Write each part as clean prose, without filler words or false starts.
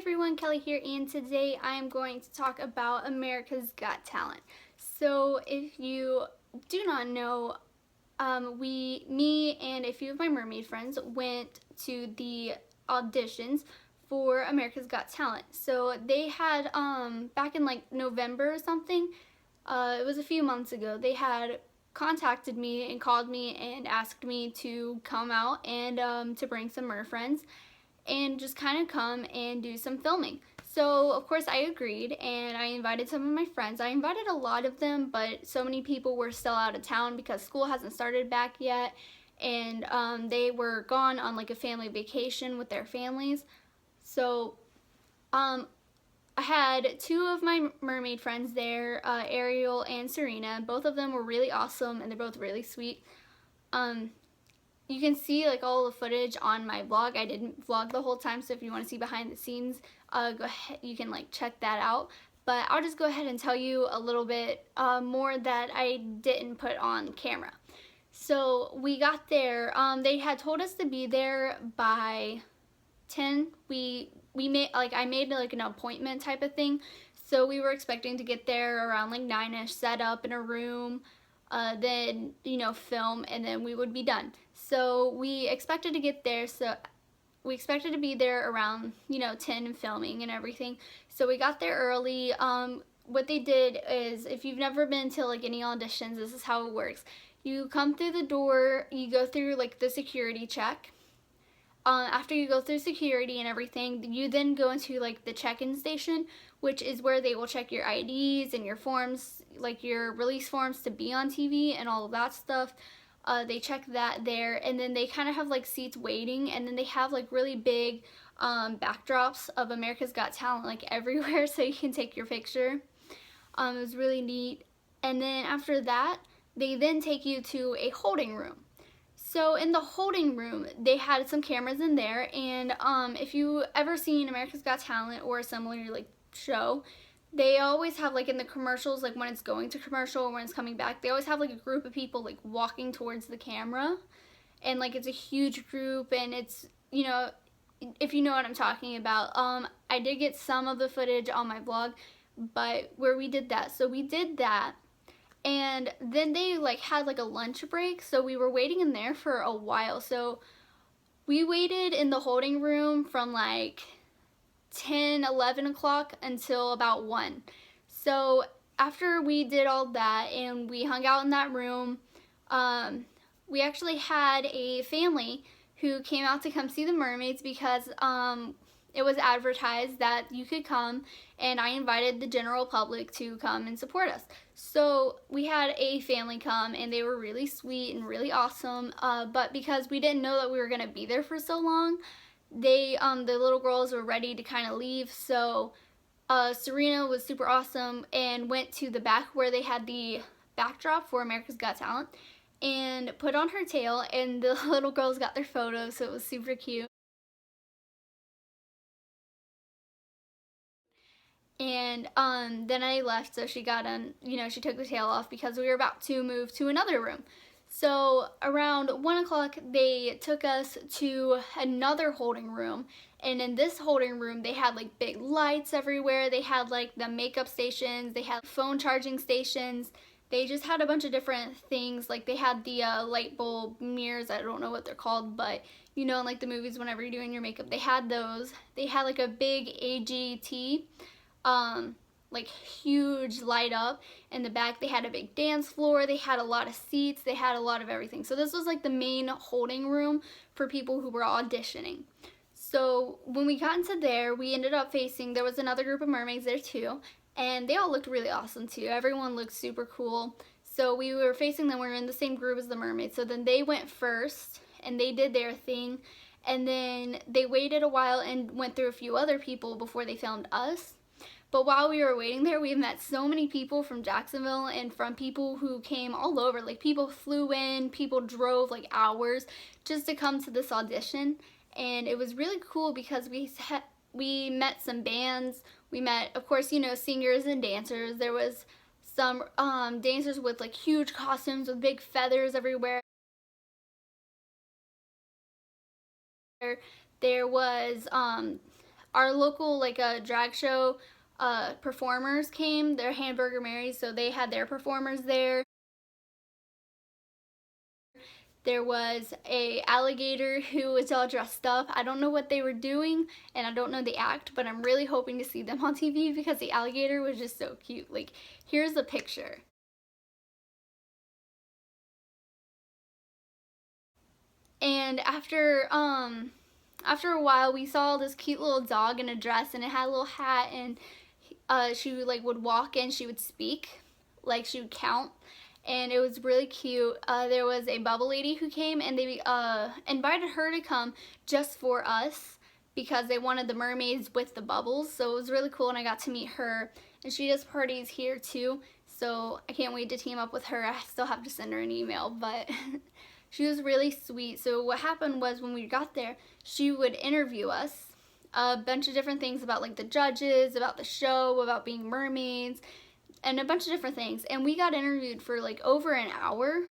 everyone, Kelly here, and today I am going to talk about America's Got Talent. So if you do not know, me and a few of my mermaid friends went to the auditions for America's Got Talent. So they had, back in like November or something, it was a few months ago, they had contacted me and called me and asked me to come out and to bring some mer friends and just kind of come and do some filming. So of course I agreed, and I invited some of my friends. I invited a lot of them, but so many people were still out of town because school hasn't started back yet, and they were gone on like a family vacation with their families. So I had two of my mermaid friends there, Ariel and Serena. Both of them were really awesome, and they're both really sweet. You can see like all the footage on my vlog. I didn't vlog the whole time, so if you want to see behind the scenes, go ahead, you can like check that out. But I'll just go ahead and tell you a little bit more that I didn't put on camera. So we got there. They had told us to be there by 10. We made I made like an appointment type of thing. So we were expecting to get there around like 9ish, set up in a room, then film, and then we would be done. So we expected to get there, so we expected to be there around 10 and filming and everything. So we got there early. What they did is, if you've never been to like any auditions, this is how it works. You come through the door, you go through like the security check. After you go through security and everything, you then go into like the check-in station, which is where they will check your IDs and your forms, like your release forms to be on TV and all of that stuff. They check that there, and then they kind of have like seats waiting, and then they have like really big backdrops of America's Got Talent like everywhere, so you can take your picture. It was really neat. And then after that, they then take you to a holding room. So in the holding room, they had some cameras in there, and if you ever seen America's Got Talent or a similar like show, they always have like in the commercials, like when it's going to commercial or when it's coming back, they always have like a group of people like walking towards the camera, and like it's a huge group, and it's, if you know what I'm talking about. I did get some of the footage on my vlog, but where we did that. So we did that. And then they like had like a lunch break, so we were waiting in there for a while. So we waited in the holding room from like 10, 11 o'clock until about 1. So after we did all that and we hung out in that room, we actually had a family who came out to come see the mermaids because it was advertised that you could come, and I invited the general public to come and support us. So we had a family come, and they were really sweet and really awesome, but because we didn't know that we were going to be there for so long, the little girls were ready to kind of leave. So Serena was super awesome and went to the back where they had the backdrop for America's Got Talent and put on her tail, and the little girls got their photos, so it was super cute. And then I left, so she got she took the tail off because we were about to move to another room. So around 1 o'clock, they took us to another holding room, and in this holding room, they had like big lights everywhere. They had like the makeup stations, they had phone charging stations. They just had a bunch of different things. Like they had the light bulb mirrors. I don't know what they're called, but in like the movies, whenever you're doing your makeup, they had those. They had like a big AGT. Like huge light up in the back. They had a big dance floor, they had a lot of seats, they had a lot of everything. So this was like the main holding room for people who were auditioning. So when we got into there, we ended up there was another group of mermaids there too, and they all looked really awesome too. Everyone looked super cool. So we were facing them, we were in the same group as the mermaids. So then they went first and they did their thing, and then they waited a while and went through a few other people before they filmed us. But while we were waiting there, we met so many people from Jacksonville and from people who came all over. Like people flew in, people drove like hours just to come to this audition. And it was really cool because we met some bands. We met, of course, singers and dancers. There was some dancers with like huge costumes with big feathers everywhere. There was our local like drag show performers came. They're Hamburger Marys, so they had their performers there. There was a alligator who was all dressed up. I don't know what they were doing, and I don't know the act, but I'm really hoping to see them on TV because the alligator was just so cute. Like, here's a picture. And after a while, we saw this cute little dog in a dress, and it had a little hat, and she like would walk and she would speak, like she would count, and it was really cute. There was a bubble lady who came, and they invited her to come just for us because they wanted the mermaids with the bubbles, so it was really cool, and I got to meet her, and she does parties here too, so I can't wait to team up with her. I still have to send her an email, but she was really sweet. So what happened was when we got there, she would interview us a bunch of different things about like the judges, about the show, about being mermaids, and a bunch of different things. And we got interviewed for like over an hour.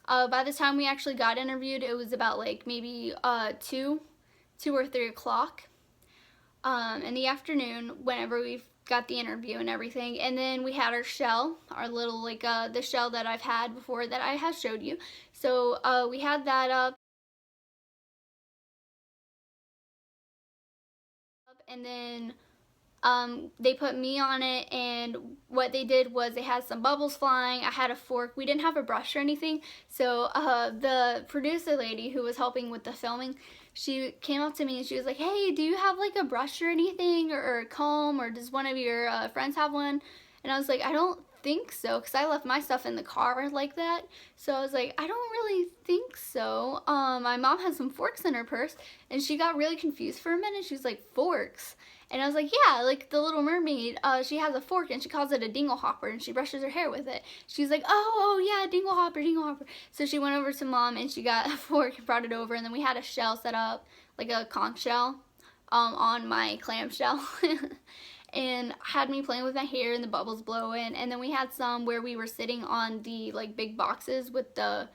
By the time we actually got interviewed, it was about like maybe 2 or 3 o'clock in the afternoon whenever we got the interview and everything. And then we had our shell, our little like the shell that I've had before that I have showed you. So we had that up. And then they put me on it, and what they did was they had some bubbles flying. I had a fork. We didn't have a brush or anything, so the producer lady who was helping with the filming, she came up to me and she was like, hey, do you have like a brush or anything, or a comb, or does one of your friends have one? And I was like, I don't think so, because I left my stuff in the car like that. So I was like, I don't really think so. My mom had some forks in her purse, and she got really confused for a minute. She was like, forks? And I was like, yeah, like the Little Mermaid, she has a fork and she calls it a dingle hopper, and she brushes her hair with it. She's like, oh yeah, dingle hopper, dingle hopper. So she went over to mom and she got a fork and brought it over, and then we had a shell set up, like a conch shell, on my clamshell. And had me playing with my hair and the bubbles blowing. And then we had some where we were sitting on the like big boxes with the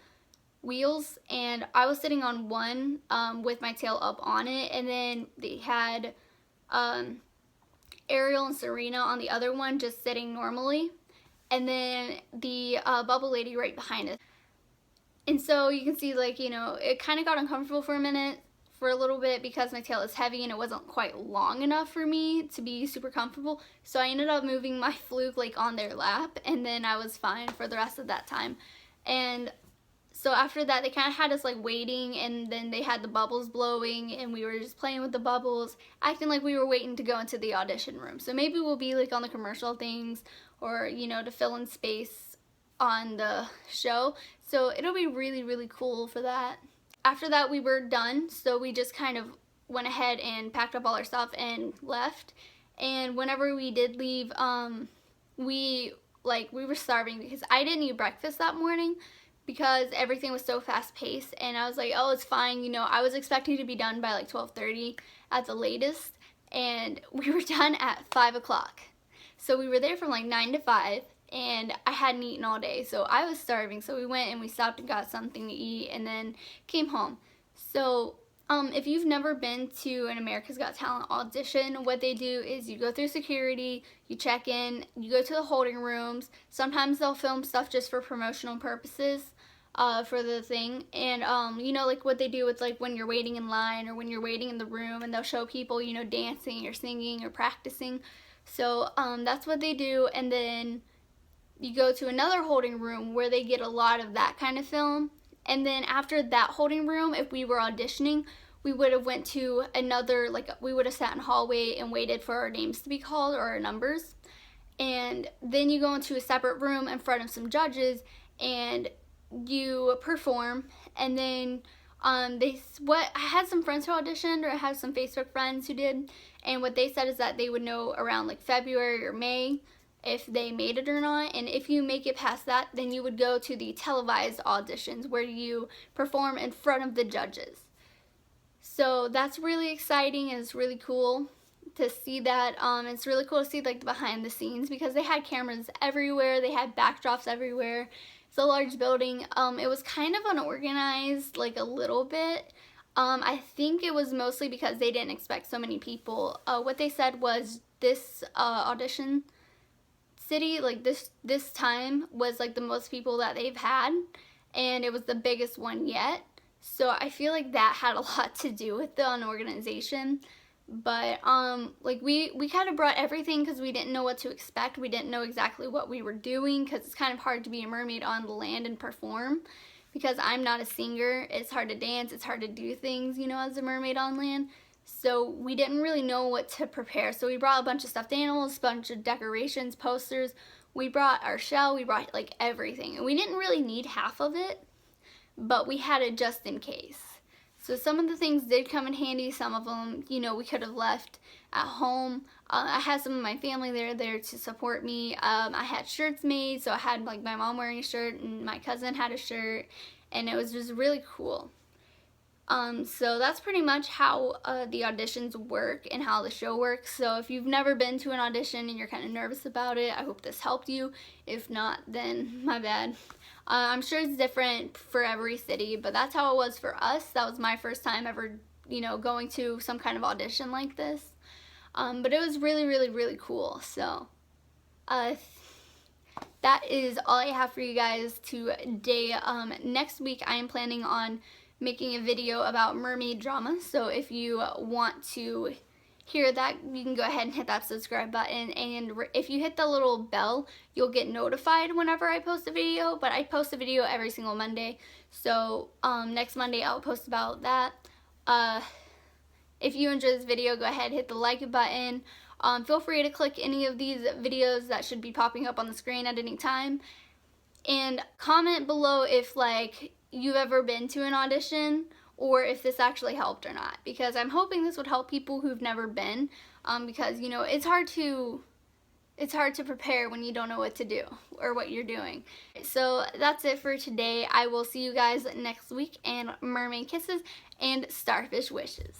wheels, and I was sitting on one with my tail up on it, and then they had Ariel and Serena on the other one just sitting normally, and then the bubble lady right behind us. And so you can see, like, you know, it kind of got uncomfortable for a minute, for a little bit, because my tail is heavy and it wasn't quite long enough for me to be super comfortable. So I ended up moving my fluke like on their lap, and then I was fine for the rest of that time. And so after that, they kind of had us like waiting, and then they had the bubbles blowing, and we were just playing with the bubbles, acting like we were waiting to go into the audition room. So maybe we'll be like on the commercial things, or, you know, to fill in space on the show. So it'll be really, really cool for that. After that, we were done, so we just kind of went ahead and packed up all our stuff and left. And whenever we did leave, we were starving because I didn't eat breakfast that morning because everything was so fast paced, and I was like, oh, it's fine, you know. I was expecting to be done by like 12:30 at the latest, and we were done at 5 o'clock. So we were there from like 9 to 5, and I hadn't eaten all day, so I was starving. So we went and we stopped and got something to eat, and then came home. So if you've never been to an America's Got Talent audition, what they do is you go through security, you check in, you go to the holding rooms. Sometimes they'll film stuff just for promotional purposes for the thing. And, you know, like what they do with like when you're waiting in line or when you're waiting in the room, and they'll show people, you know, dancing or singing or practicing. So that's what they do. And then you go to another holding room where they get a lot of that kind of film. And then after that holding room, if we were auditioning, we would have went to another, like we would have sat in hallway and waited for our names to be called, or our numbers. And then you go into a separate room in front of some judges and you perform. And then I had some friends who auditioned, or I had some Facebook friends who did, and what they said is that they would know around like February or May if they made it or not. And if you make it past that, then you would go to the televised auditions where you perform in front of the judges. So that's really exciting, and it's really cool to see that. It's really cool to see like the behind the scenes, because they had cameras everywhere, they had backdrops everywhere. It's a large building. It was kind of unorganized, like a little bit. I think it was mostly because they didn't expect so many people. What they said was this audition city, like this time, was like the most people that they've had, and it was the biggest one yet. So I feel like that had a lot to do with the unorganization. But like we kind of brought everything because we didn't know what to expect. We didn't know exactly what we were doing because it's kind of hard to be a mermaid on the land and perform. Because I'm not a singer, it's hard to dance, it's hard to do things, you know, as a mermaid on land. So we didn't really know what to prepare. So we brought a bunch of stuffed animals, a bunch of decorations, posters. We brought our shell, we brought like everything. And we didn't really need half of it, but we had it just in case. So some of the things did come in handy. Some of them, you know, we could have left at home. I had some of my family there to support me. I had shirts made, so I had like my mom wearing a shirt and my cousin had a shirt, and it was just really cool. So that's pretty much how the auditions work and how the show works. So if you've never been to an audition and you're kind of nervous about it, I hope this helped you. If not, then my bad. I'm sure it's different for every city, but that's how it was for us. That was my first time ever, you know, going to some kind of audition like this. But it was really, really, really cool. So that is all I have for you guys today. Next week I am planning on making a video about mermaid drama, so if you want to hear that, you can go ahead and hit that subscribe button, and if you hit the little bell, you'll get notified whenever I post a video. But I post a video every single Monday, so next Monday I'll post about that. If you enjoyed this video, go ahead, hit the like button. Feel free to click any of these videos that should be popping up on the screen at any time, and comment below if like you've ever been to an audition or if this actually helped or not, because I'm hoping this would help people who've never been, because you know it's hard to prepare when you don't know what to do or what you're doing. So that's it for today. I will see you guys next week, and mermaid kisses and starfish wishes.